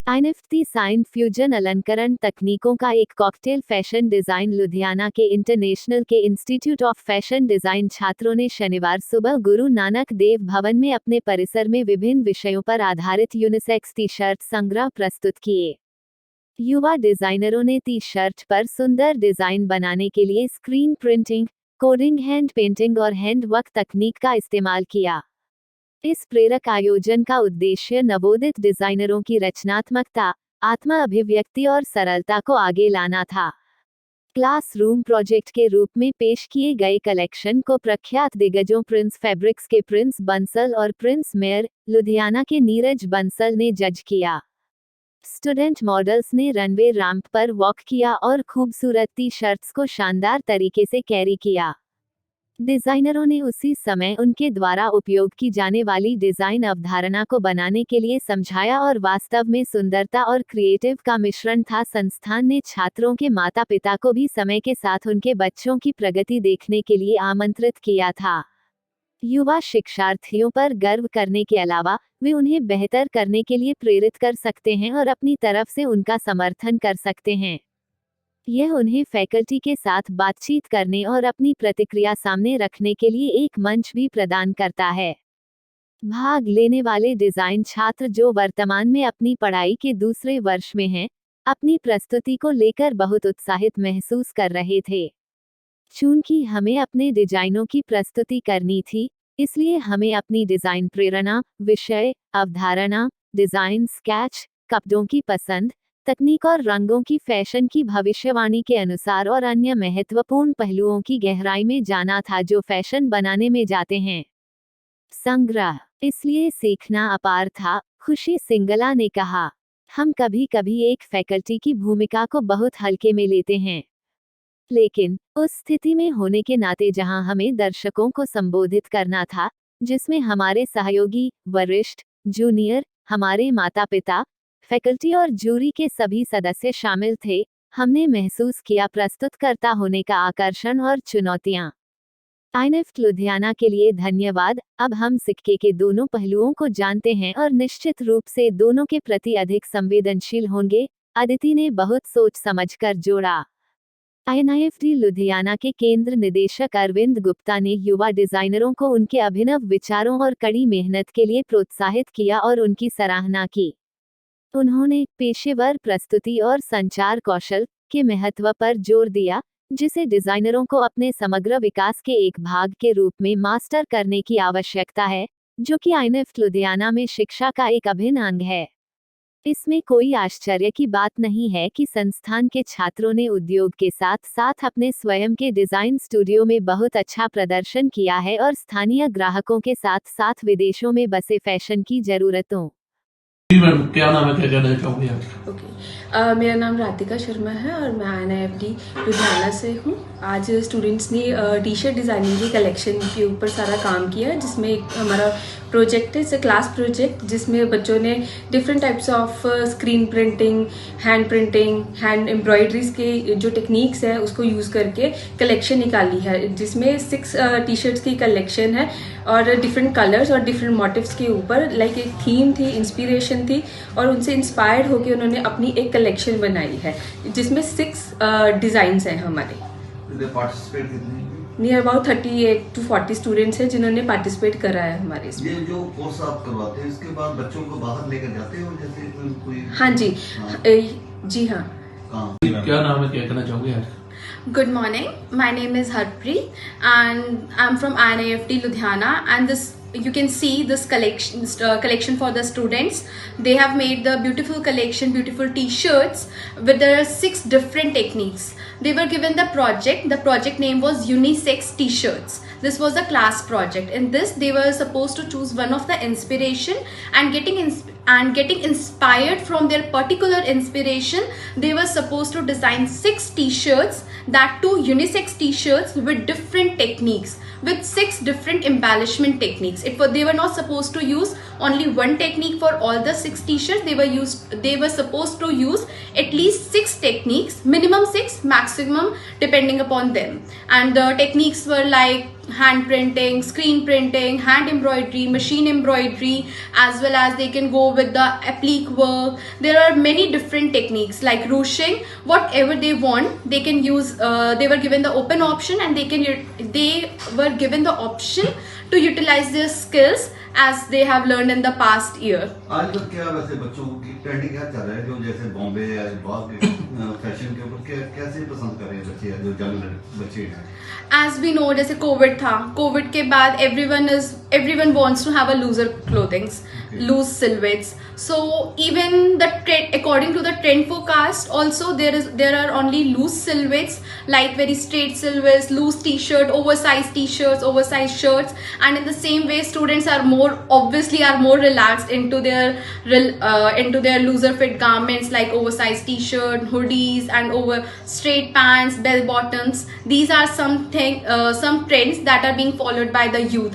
आईएनएफटी sign fusion अलंकरण तकनीकों का एक कॉकटेल फैशन डिजाइन लुधियाना के इंटरनेशनल के इंस्टीट्यूट ऑफ फैशन डिजाइन छात्रों ने शनिवार सुबह गुरु नानक देव भवन में अपने परिसर में विभिन्न विषयों पर आधारित यूनिसेक्स टी शर्ट संग्रह प्रस्तुत किए। युवा डिजाइनरों ने टी शर्ट पर सुंदर डिजाइन बनाने के लिए screen printing, coding, hand painting और हैंड वर्क तकनीक का इस्तेमाल किया। इस प्रेरक आयोजन का उद्देश्य नवोदित डिजाइनरों की रचनात्मकता, आत्म अभिव्यक्ति और सरलता को आगे लाना था। क्लासरूम प्रोजेक्ट के रूप में पेश किए गए कलेक्शन को प्रख्यात दिग्गजों प्रिंस फैब्रिक्स के प्रिंस बंसल और प्रिंस मेयर, लुधियाना के नीरज बंसल ने जज किया। स्टूडेंट मॉडल्स ने रनवे रैंप पर वॉक किया और खूबसूरत टी शर्ट्स को शानदार तरीके से कैरी किया। डिजाइनरों ने उसी समय उनके द्वारा उपयोग की जाने वाली डिजाइन अवधारणा को बनाने के लिए समझाया और वास्तव में सुंदरता और क्रिएटिव का मिश्रण था। संस्थान ने छात्रों के माता-पिता को भी समय के साथ उनके बच्चों की प्रगति देखने के लिए आमंत्रित किया था। युवा शिक्षार्थियों पर गर्व करने के अलावा वे उन्हें बेहतर करने के लिए प्रेरित कर सकते हैं और अपनी तरफ से उनका समर्थन कर सकते हैं। यह उन्हें फैकल्टी के साथ बातचीत करने और अपनी प्रतिक्रिया सामने रखने के लिए एक मंच भी प्रदान करता है। भाग लेने वाले डिजाइन छात्र जो वर्तमान में अपनी पढ़ाई के दूसरे वर्ष में हैं, अपनी प्रस्तुति को लेकर बहुत उत्साहित महसूस कर रहे थे। चूंकि हमें अपने डिजाइनों की प्रस्तुति करनी थी, इसलिए हमें अपनी डिजाइन प्रेरणा, विषय, अवधारणा, डिजाइन स्केच, कपड़ों की पसंद, तकनीक और रंगों की फैशन की भविष्यवाणी के अनुसार और अन्य महत्वपूर्ण पहलुओं की गहराई में जाना था जो फैशन बनाने में जाते हैं। संग्रह, इसलिए सीखना अपार था, खुशी सिंगला ने कहा। हम कभी कभी एक फैकल्टी की भूमिका को बहुत हल्के में लेते हैं, लेकिन उस स्थिति में होने के नाते जहां हमें दर्शकों को संबोधित करना था, जिसमें हमारे सहयोगी, वरिष्ठ, जूनियर, हमारे माता-पिता, फैकल्टी और जूरी के सभी सदस्य शामिल थे, हमने महसूस किया प्रस्तुतकर्ता होने का आकर्षण और चुनौतियां। आईएनएफटी लुधियाना के लिए धन्यवाद। अब हम सिक्के के दोनों पहलुओं को जानते हैं और निश्चित रूप से दोनों के प्रति अधिक संवेदनशील होंगे, अदिति ने बहुत सोच समझकर जोड़ा। आईएनएफटी लुधियाना के केंद्र निदेशक अरविंद गुप्ता ने युवा डिजाइनरों को उनके अभिनव विचारों और कड़ी मेहनत के लिए प्रोत्साहित किया और उनकी सराहना की। उन्होंने पेशेवर प्रस्तुति और संचार कौशल के महत्व पर जोर दिया, जिसे डिजाइनरों को अपने समग्र विकास के एक भाग के रूप में मास्टर करने की आवश्यकता है, जो कि आईएनएफटी लुधियाना में शिक्षा का एक अभिन्न अंग है। इसमें कोई आश्चर्य की बात नहीं है कि संस्थान के छात्रों ने उद्योग के साथ साथ अपने स्वयं के डिजाइन स्टूडियो में बहुत अच्छा प्रदर्शन किया है और स्थानीय ग्राहकों के साथ साथ विदेशों में बसे फैशन की जरूरतों। जी मैम, क्या नाम है, क्या कहना चाहोगे आप? ओके, मेरा नाम राधिका शर्मा है और मैं आईएनएफटी लुधियाना से हूँ। आज स्टूडेंट्स ने टी शर्ट डिज़ाइनिंग की कलेक्शन के ऊपर सारा काम किया है, जिसमें एक हमारा प्रोजेक्ट है, इट्स अ क्लास प्रोजेक्ट, जिसमें बच्चों ने different types of screen printing, hand embroideries के जो टेक्निक्स है उसको यूज़ करके कलेक्शन निकाली है, जिसमें 6 टी शर्ट्स की कलेक्शन है और डिफरेंट कलर्स और डिफरेंट मोटिव्स के ऊपर लाइक एक थीम थी, इंस्पिरेशन थी और उनसे इंस्पायर्ड होकर उन्होंने अपनी एक कलेक्शन बनाई है, जिसमें 6 डिज़ाइंस हैं हमारे। नियर अबाउट 38 to 40 स्टूडेंट्स हैं जिन्होंने पार्टिसिपेट करा है हमारे इसमें। ये जो कोर्स आप करवाते हैं इसके बाद बच्चों को बाहर लेकर जाते हो, जैसे कोई? हाँ जी, जी हाँ। क्या नाम है, क्या कहना चाहोगे आज? Good morning. My name is Harpreet and I'm from INIFT Ludhiana, and this you can see this collection for the students. They have made the beautiful collection, beautiful t-shirts with the 6 different techniques. They were given the project. The project name was unisex t-shirts. This was a class project. In this, they were supposed to choose one of the inspiration and getting inspired from their particular inspiration. They were supposed to design 6 t-shirts, that too unisex t-shirts with different techniques, with 6 different embellishment techniques. They were not supposed to use only one technique for all the 6 t-shirts. They were supposed to use at least 6 techniques, minimum 6, maximum depending upon them. And the techniques were like hand printing, screen printing, hand embroidery, machine embroidery, as well as they can go with the applique work. There are many different techniques like ruching. Whatever they want, they can use. They were given the open option, and they were given the option to utilize their skills as they have learned in the past year. आजकल क्या वैसे बच्चों की trending क्या चल रहा है, जो जैसे बॉम्बे या बाहर के फैशन के ऊपर कैसे पसंद कर रहे हैं बच्चे, जो यंग बच्चे हैं? As we know, जैसे कोविड था, कोविड के बाद everyone wants to have a looser clothings, loose silhouettes. So even the trend, according to the trend forecast, also there are only loose silhouettes, like very straight silhouettes, loose t-shirt, oversized t-shirts, oversized shirts, and in the same way, students are more relaxed into their looser fit garments like oversized t-shirt, hoodies, and over straight pants, bell bottoms. These are some trends that are being followed by the youth.